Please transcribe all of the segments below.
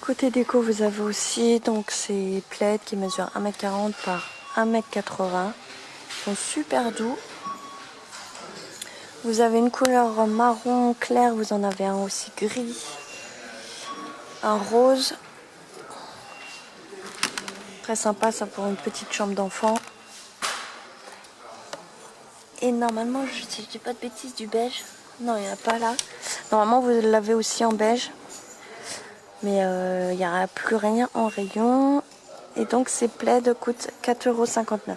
Côté déco, vous avez aussi donc ces plaids qui mesurent 1,40 m par 1,80 m. Ils sont super doux. Vous avez une couleur marron clair, vous en avez un aussi gris, un rose. Très sympa ça pour une petite chambre d'enfant. Et normalement, je dis pas de bêtises, du beige. Non, il n'y en a pas là. Normalement, vous l'avez aussi en beige. Mais il n'y aura plus rien en rayon. Et donc ces plaids coûtent 4,59 €.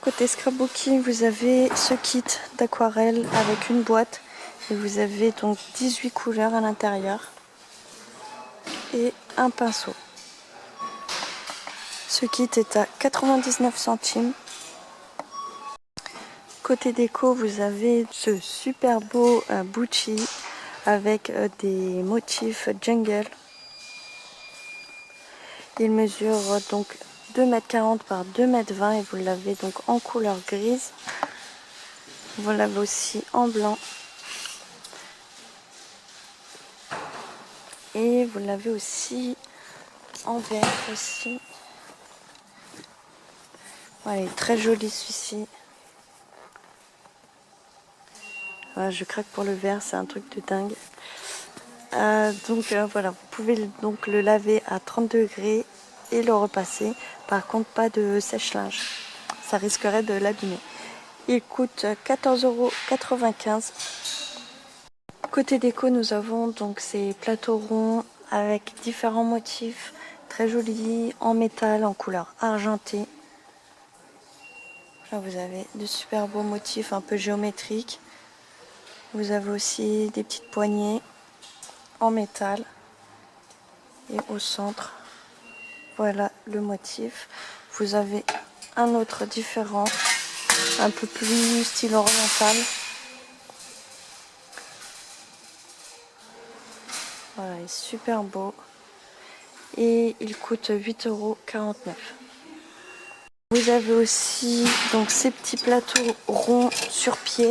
Côté scrapbooking, vous avez ce kit d'aquarelle avec une boîte. Et vous avez donc 18 couleurs à l'intérieur. Et un pinceau. Ce kit est à 99 centimes. Côté déco, vous avez ce super beau Bucci avec des motifs jungle. Il mesure donc 2,40 m par 2,20 m et vous l'avez donc en couleur grise. Vous l'avez aussi en blanc. Et vous l'avez aussi en vert aussi. Voilà, il est très joli celui-ci. Voilà, je craque pour le vert, c'est un truc de dingue. Voilà, vous pouvez donc le laver à 30 degrés et le repasser. Par contre, pas de sèche-linge. Ça risquerait de l'abîmer. Il coûte 14,95 €. Côté déco, nous avons donc ces plateaux ronds avec différents motifs très jolis en métal, en couleur argentée. Là, vous avez de super beaux motifs un peu géométriques. Vous avez aussi des petites poignées en métal. Et au centre, voilà le motif. Vous avez un autre différent, un peu plus style oriental. Voilà, il est super beau. Et il coûte 8,49 €. Vous avez aussi donc ces petits plateaux ronds sur pied,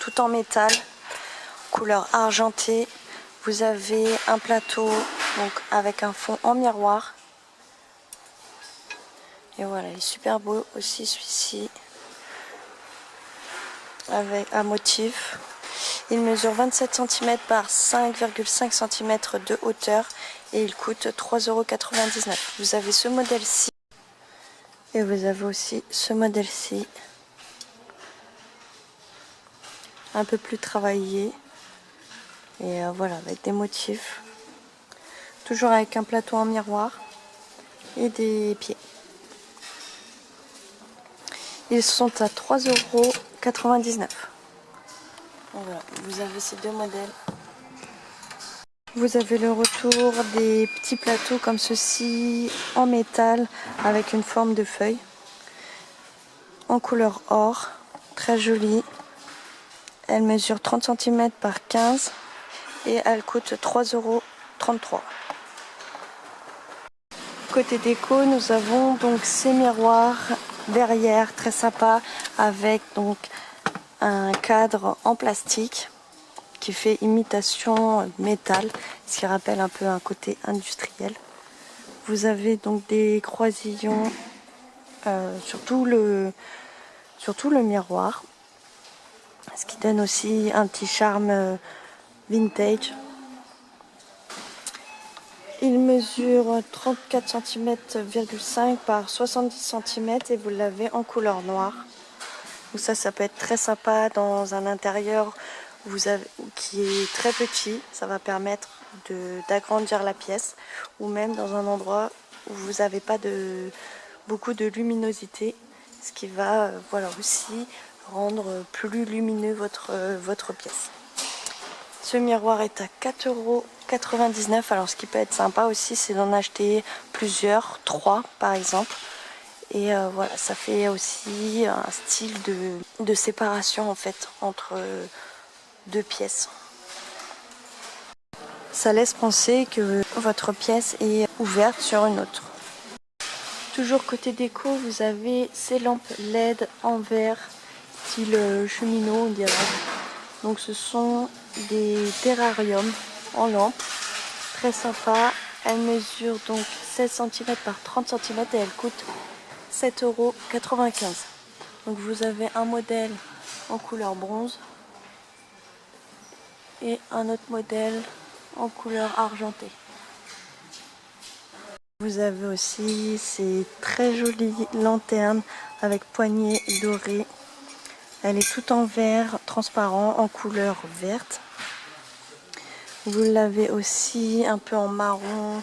tout en métal, couleur argentée. Vous avez un plateau donc avec un fond en miroir. Et voilà, il est super beau aussi celui-ci, avec un motif. Il mesure 27 cm par 5,5 cm de hauteur et il coûte 3,99 €. Vous avez ce modèle-ci et vous avez aussi ce modèle-ci, un peu plus travaillé. Et voilà, avec des motifs. Toujours avec un plateau en miroir et des pieds. Ils sont à 3,99 €. Voilà, vous avez ces deux modèles. Vous avez le retour des petits plateaux comme ceci en métal avec une forme de feuille en couleur or, très jolie. Elle mesure 30 cm par 15 et elle coûte 3,33 €. Côté déco, nous avons donc ces miroirs verrières très sympa avec donc un cadre en plastique qui fait imitation métal, ce qui rappelle un peu un côté industriel. Vous avez donc des croisillons sur tout le miroir, ce qui donne aussi un petit charme vintage. Il mesure 34 cm,5 par 70 cm et vous l'avez en couleur noire. Donc ça peut être très sympa dans un intérieur qui est très petit. Ça va permettre d'agrandir la pièce, ou même dans un endroit où vous n'avez pas beaucoup de luminosité, ce qui va voilà, aussi rendre plus lumineux votre pièce. Ce miroir est à 4,99 €. Alors ce qui peut être sympa aussi, c'est d'en acheter plusieurs, 3 par exemple. Et voilà, ça fait aussi un style de séparation en fait entre deux pièces. Ça laisse penser que votre pièce est ouverte sur une autre. Toujours côté déco, vous avez ces lampes LED en verre, style cheminot on dirait. Donc ce sont des terrariums en lampe, très sympa. Elle mesure donc 16 cm par 30 cm et elle coûte 7,95 €. Donc vous avez un modèle en couleur bronze et un autre modèle en couleur argentée. Vous avez aussi ces très jolies lanternes avec poignée dorée. Elle est toute en verre transparent en couleur verte. Vous l'avez aussi un peu en marron,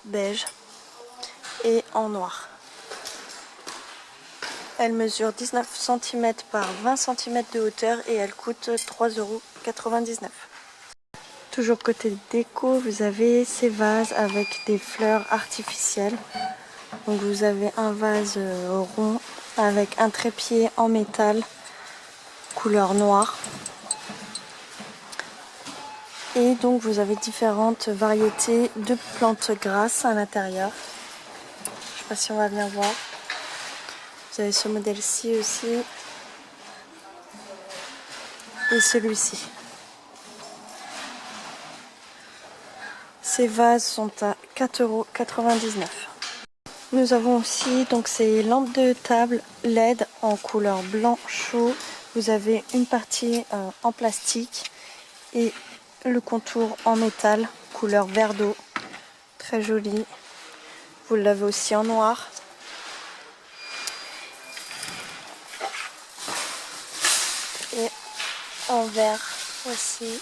beige et en noir. Elle mesure 19 cm par 20 cm de hauteur et elle coûte 3,99 €. Toujours côté déco, vous avez ces vases avec des fleurs artificielles. Donc vous avez un vase rond avec un trépied en métal couleur noire. Et donc vous avez différentes variétés de plantes grasses à l'intérieur. Je ne sais pas si on va bien voir. Vous avez ce modèle-ci aussi. Et celui-ci. Ces vases sont à 4,99 €. Nous avons aussi donc ces lampes de table LED en couleur blanc chaud. Vous avez une partie en plastique et le contour en métal couleur vert d'eau. Très joli. Vous l'avez aussi en noir. Et en vert aussi.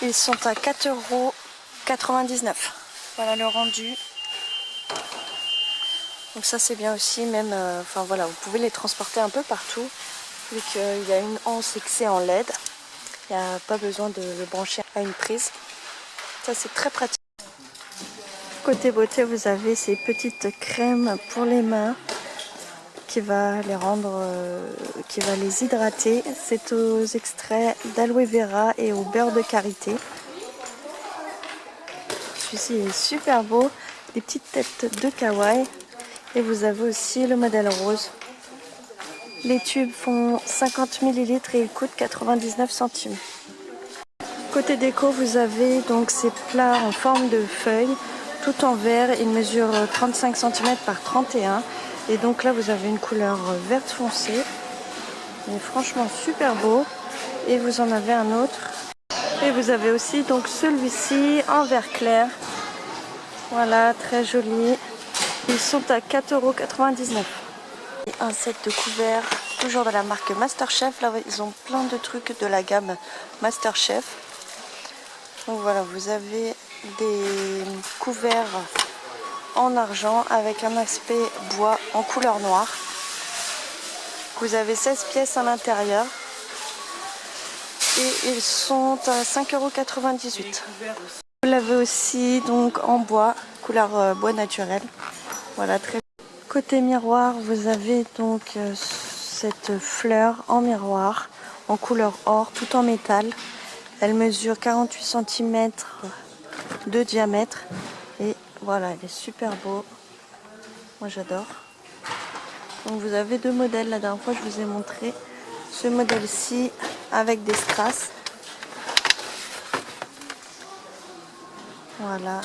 Ils sont à 4,99 €. Voilà le rendu. Donc ça c'est bien aussi, même, enfin voilà, vous pouvez les transporter un peu partout, vu qu'il y a une anse et que c'est en LED. Il n'y a pas besoin de le brancher à une prise. Ça c'est très pratique. Côté beauté, vous avez ces petites crèmes pour les mains qui va les rendre, qui va les hydrater. C'est aux extraits d'aloe vera et au beurre de karité. Celui-ci est super beau, des petites têtes de kawaii. Et vous avez aussi le modèle rose. Les tubes font 50 ml et ils coûtent 99 centimes. Côté déco, vous avez donc ces plats en forme de feuilles, tout en verre. Ils mesurent 35 cm par 31. Et donc là, vous avez une couleur verte foncée. Il est franchement super beau. Et vous en avez un autre. Et vous avez aussi donc celui-ci en vert clair. Voilà, très joli. Ils sont à 4,99 €. Un set de couverts, toujours de la marque Masterchef. Là, ils ont plein de trucs de la gamme Masterchef. Donc voilà, vous avez des couverts en argent avec un aspect bois en couleur noire. Vous avez 16 pièces à l'intérieur. Et ils sont à 5,98 €. Vous l'avez aussi donc en bois, couleur bois naturel. Voilà, très. Côté miroir, vous avez donc cette fleur en miroir, en couleur or, tout en métal. Elle mesure 48 cm de diamètre. Et voilà, elle est super beau. Moi j'adore. Donc vous avez deux modèles. La dernière fois je vous ai montré ce modèle-ci avec des strass. Voilà.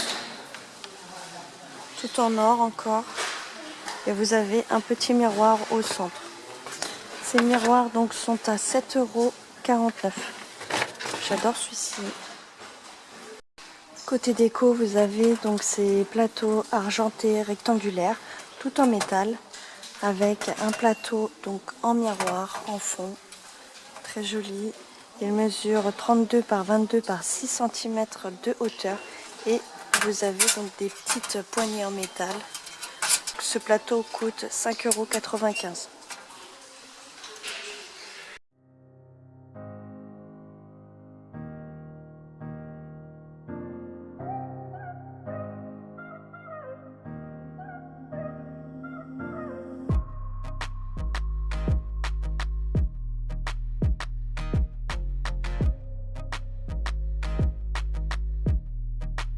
Tout en or encore. Et vous avez un petit miroir au centre. Ces miroirs donc sont à 7,49 €. J'adore celui-ci. Côté déco, vous avez donc ces plateaux argentés rectangulaires, tout en métal, avec un plateau donc en miroir, en fond. Très joli. Il mesure 32 par 22 par 6 cm de hauteur. Et vous avez donc des petites poignées en métal. Ce plateau coûte 5,95 €.